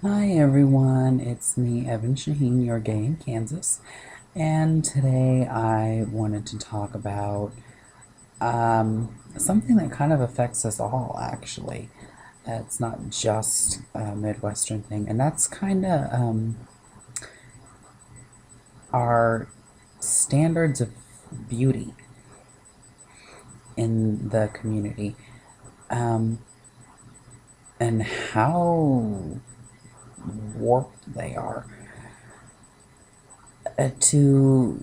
Hi everyone, it's me, Evan Shaheen, your gay in Kansas, and today I wanted to talk about something that kind of affects us all, actually. It's not just a Midwestern thing, and that's kind of our standards of beauty in the community, um, and how warped they are.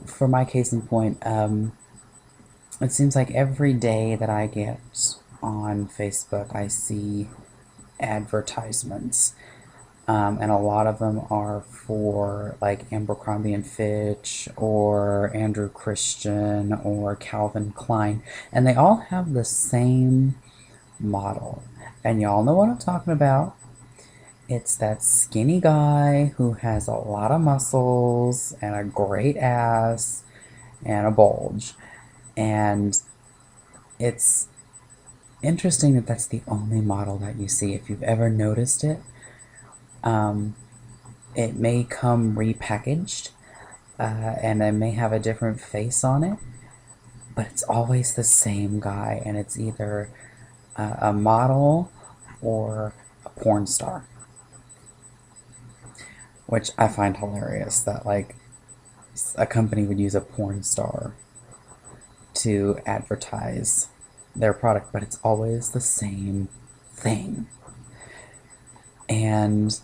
For my case in point, it seems like every day that I get on Facebook, I see advertisements. And a lot of them are for like Abercrombie and Fitch or Andrew Christian or Calvin Klein. And they all have the same model. And y'all know what I'm talking about. It's that skinny guy who has a lot of muscles and a great ass and a bulge. And it's interesting that that's the only model that you see. If you've ever noticed it, um, it may come repackaged and it may have a different face on it, but it's always the same guy, and it's either a model or a porn star, which I find hilarious that like a company would use a porn star to advertise their product, but it's always the same thing. And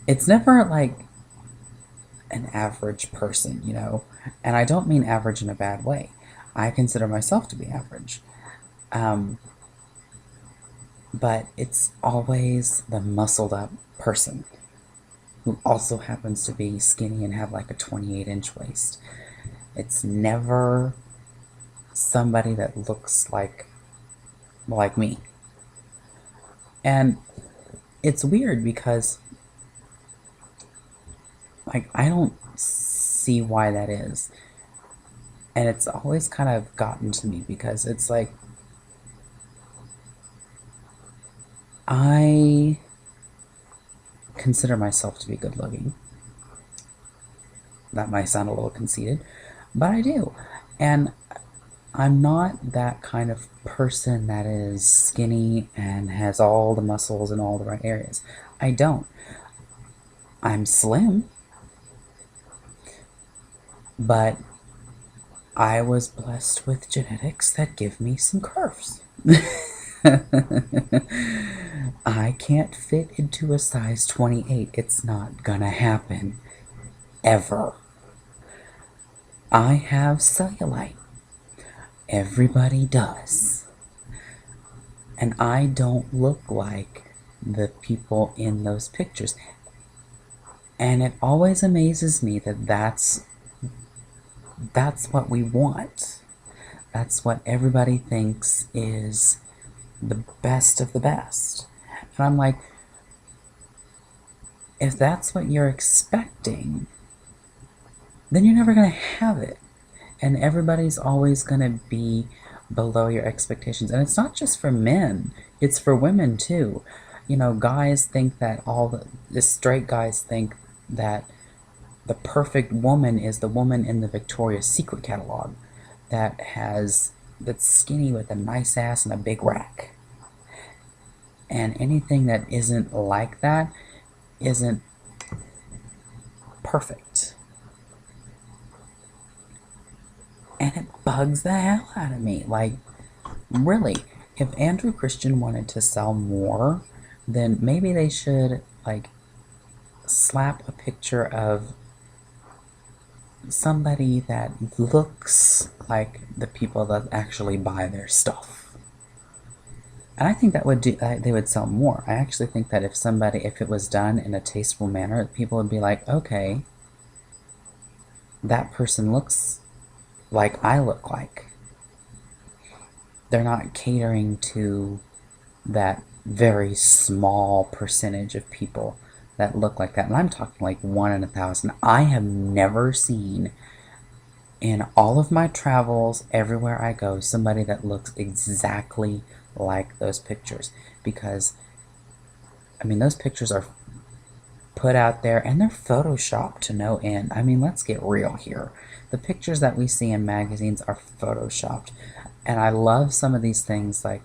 it's never like an average person. And I don't mean average in a bad way. I consider myself to be average. Um, but it's always the muscled up person who also happens to be skinny and have like a 28-inch waist. It's never somebody that looks like me. And it's weird because like I don't see why that is. And it's always kind of gotten to me because it's like I consider myself to be good looking. That might sound a little conceited, but I do. And I'm not that kind of person that is skinny and has all the muscles in all the right areas. I don't. I'm slim, but I was blessed with genetics that give me some curves. I can't fit into a size 28. It's not gonna happen. Ever. I have cellulite. Everybody does. And I don't look like the people in those pictures. And it always amazes me that that's what we want. That's what everybody thinks is the best of the best. And I'm like, if that's what you're expecting, then you're never going to have it. And everybody's always going to be below your expectations. And it's not just for men, it's for women too. Guys think that the straight guys think that the perfect woman is the woman in the Victoria's Secret catalog that's skinny with a nice ass and a big rack. And anything that isn't like that isn't perfect. And it bugs the hell out of me. Like, really, if Andrew Christian wanted to sell more, then maybe they should, like, slap a picture of somebody that looks like the people that actually buy their stuff. And I think that they would sell more. I actually think that if it was done in a tasteful manner, people would be like, okay, that person looks like I look like. They're not catering to that very small percentage of people that look like that. And I'm talking like 1 in 1,000. I have never seen in all of my travels, everywhere I go, somebody that looks exactly like those pictures. Because, I mean, those pictures are put out there, and they're photoshopped to no end. I mean, let's get real here. The pictures that we see in magazines are photoshopped. And I love some of these things, like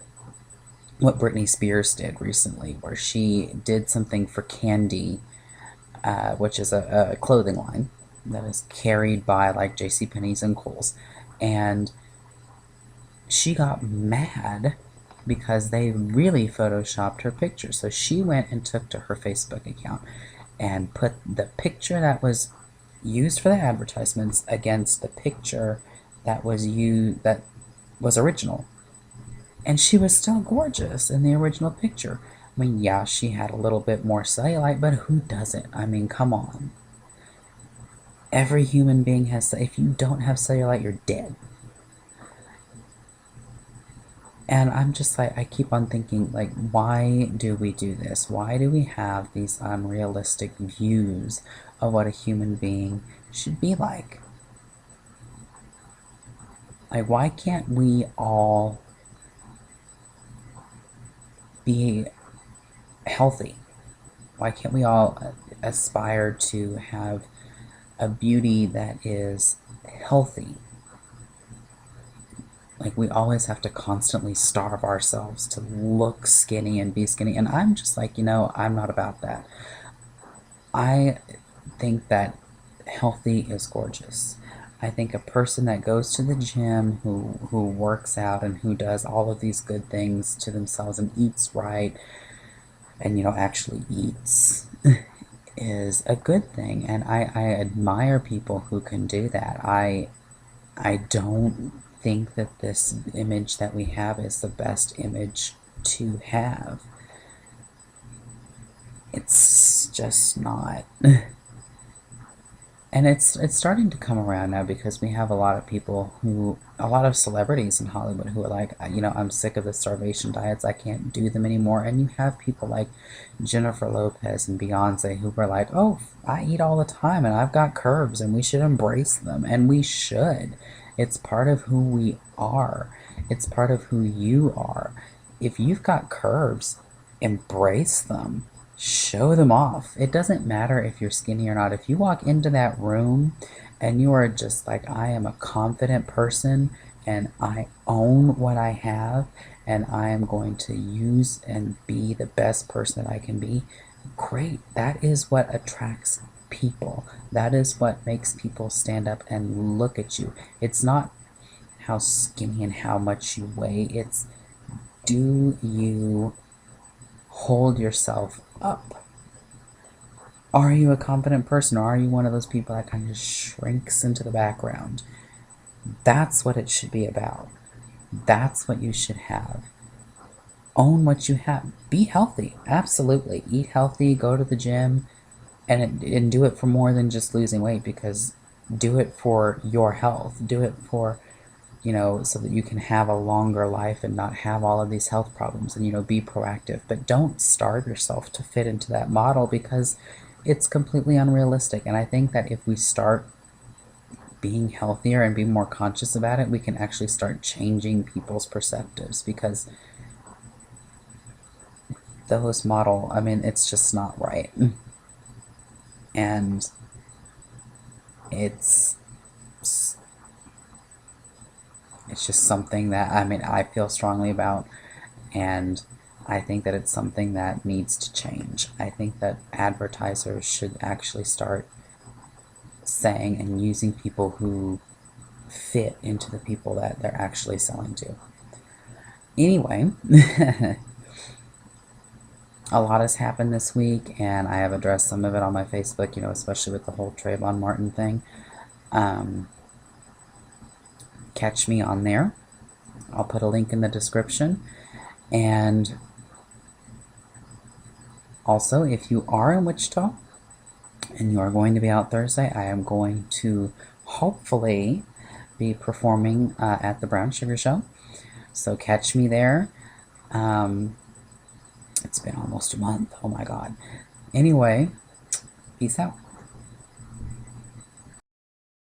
what Britney Spears did recently, where she did something for Candy, which is a clothing line that is carried by like JCPenney's and Kohl's. And she got mad because they really photoshopped her picture. So she went and took to her Facebook account and put the picture that was used for the advertisements against the picture that was original. And she was still gorgeous in the original picture. I mean, yeah, she had a little bit more cellulite, but who doesn't? I mean, come on. Every human being has, if you don't have cellulite, you're dead. And I'm just like, I keep on thinking, like, why do we do this? Why do we have these unrealistic views of what a human being should be like? Like, why can't we all be healthy? Why can't we all aspire to have a beauty that is healthy? Like, we always have to constantly starve ourselves to look skinny and be skinny. And I'm just like, I'm not about that. I think that healthy is gorgeous. I think a person that goes to the gym, who works out and who does all of these good things to themselves and eats right and, actually eats is a good thing. And I admire people who can do that. I don't think that this image that we have is the best image to have. It's just not. And it's starting to come around now, because we have a lot of celebrities in Hollywood who are like, I'm sick of the starvation diets, I can't do them anymore. And you have people like Jennifer Lopez and Beyonce who are like, oh, I eat all the time and I've got curves and we should embrace them. And we should. It's part of who we are. It's part of who you are. If you've got curves, embrace them. Show them off. It doesn't matter if you're skinny or not. If you walk into that room and you are just like, I am a confident person and I own what I have and I am going to use and be the best person that I can be, great. That is what attracts people. That is what makes people stand up and look at you. It's not how skinny and how much you weigh. It's, do you hold yourself up? Are you a confident person, or are you one of those people that kind of shrinks into the background? That's what it should be about. That's what you should have. Own what you have. Be healthy. Absolutely. Eat healthy, go to the gym, and do it for more than just losing weight, because do it for your health. Do it for, so that you can have a longer life and not have all of these health problems, and, be proactive. But don't starve yourself to fit into that model, because it's completely unrealistic. And I think that if we start being healthier and be more conscious about it, we can actually start changing people's perspectives, because those model, it's just not right. And it's just something that, I feel strongly about, and I think that it's something that needs to change. I think that advertisers should actually start saying and using people who fit into the people that they're actually selling to. Anyway, a lot has happened this week, and I have addressed some of it on my Facebook, especially with the whole Trayvon Martin thing. Catch me on there. I'll put a link in the description. And also, if you are in Wichita and you are going to be out Thursday, I am going to hopefully be performing at the Brown Sugar Show. So catch me there. It's been almost a month. Oh my God. Anyway, peace out.